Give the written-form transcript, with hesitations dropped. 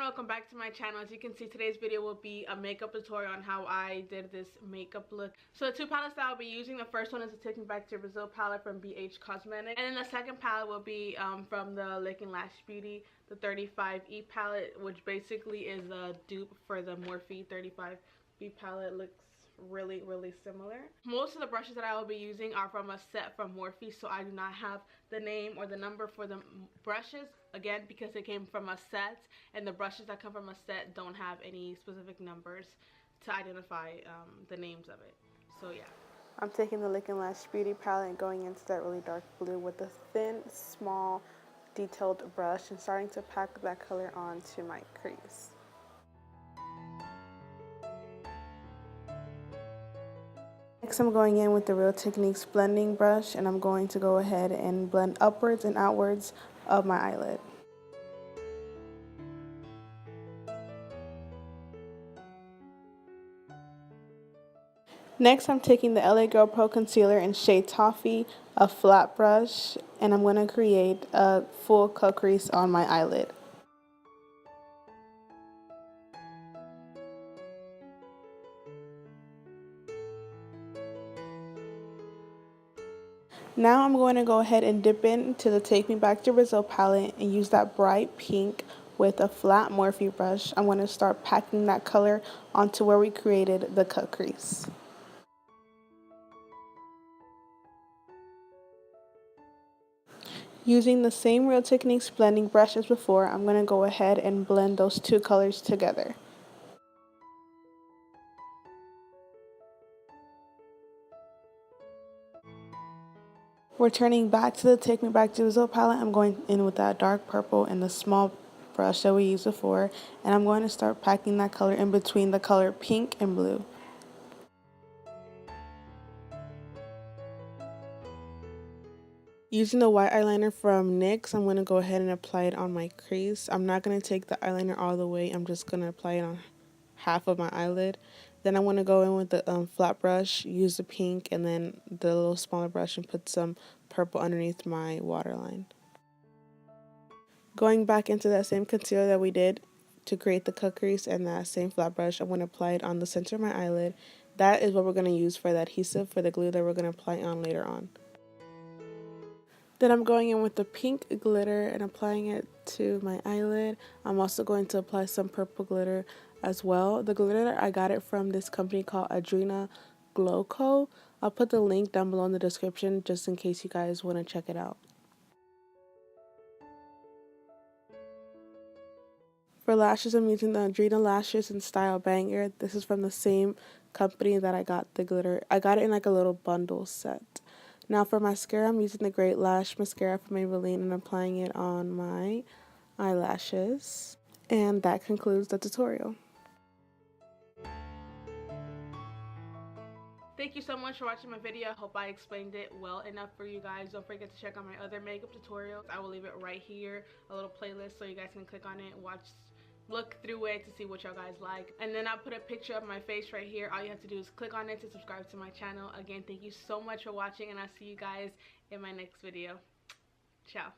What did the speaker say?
welcome back to my channel. As you can see, today's video will be a makeup tutorial on how I did this makeup look. So the two palettes that I'll be using, the first one is the Take Me Back to Brazil palette from BH Cosmetics, and then the second palette will be from the Lick and Lash Beauty, the 35E palette, which basically is a dupe for the Morphe 35B palette. Looks really similar. Most of the brushes that I will be using are from a set from Morphe, so I do not have the name or the number for the brushes, again because they came from a set, and the brushes that come from a set don't have any specific numbers to identify the names of it. So yeah, I'm taking the Lick and Lash Beauty palette and going into that really dark blue with a thin, small, detailed brush and starting to pack that color onto my crease. Next, I'm going in with the Real Techniques blending brush, and I'm going to go ahead and blend upwards and outwards of my eyelid. Next, I'm taking the LA Girl Pro Concealer in shade Toffee, a flat brush, and I'm going to create a full cut crease on my eyelid. Now I'm going to go ahead and dip into the Take Me Back to Brazil palette and use that bright pink with a flat Morphe brush. I'm going to start packing that color onto where we created the cut crease. Using the same Real Techniques blending brush as before, I'm going to go ahead and blend those two colors together. Returning back to the Take Me Back to Brazil palette, I'm going in with that dark purple and the small brush that we used before, and I'm going to start packing that color in between the color pink and blue. Using the white eyeliner from NYX, I'm going to go ahead and apply it on my crease. I'm not going to take the eyeliner all the way, I'm just going to apply it on half of my eyelid. Then I'm going to go in with the flat brush, use the pink, and then the little smaller brush and put some purple underneath my waterline. Going back into that same concealer that we did to create the cut crease and that same flat brush, I'm going to apply it on the center of my eyelid. That is what we're going to use for the adhesive for the glue that we're going to apply on later on. Then I'm going in with the pink glitter and applying it to my eyelid. I'm also going to apply some purple glitter as well. The glitter, I got it from this company called AudrinaGlowCo. I'll put the link down below in the description just in case you guys want to check it out. For lashes, I'm using the Adrina Lashes in Style Banger. This is from the same company that I got the glitter. I got it in like a little bundle set. Now for mascara, I'm using the Great Lash Mascara from Maybelline and applying it on my eyelashes. And that concludes the tutorial. Thank you so much for watching my video. I hope I explained it well enough for you guys. Don't forget to check out my other makeup tutorials. I will leave it right here, a little playlist, so you guys can click on it and look through it to see what y'all guys like. And then I'll put a picture of my face right here. All you have to do is click on it to subscribe to my channel. Again, thank you so much for watching, and I'll see you guys in my next video. Ciao.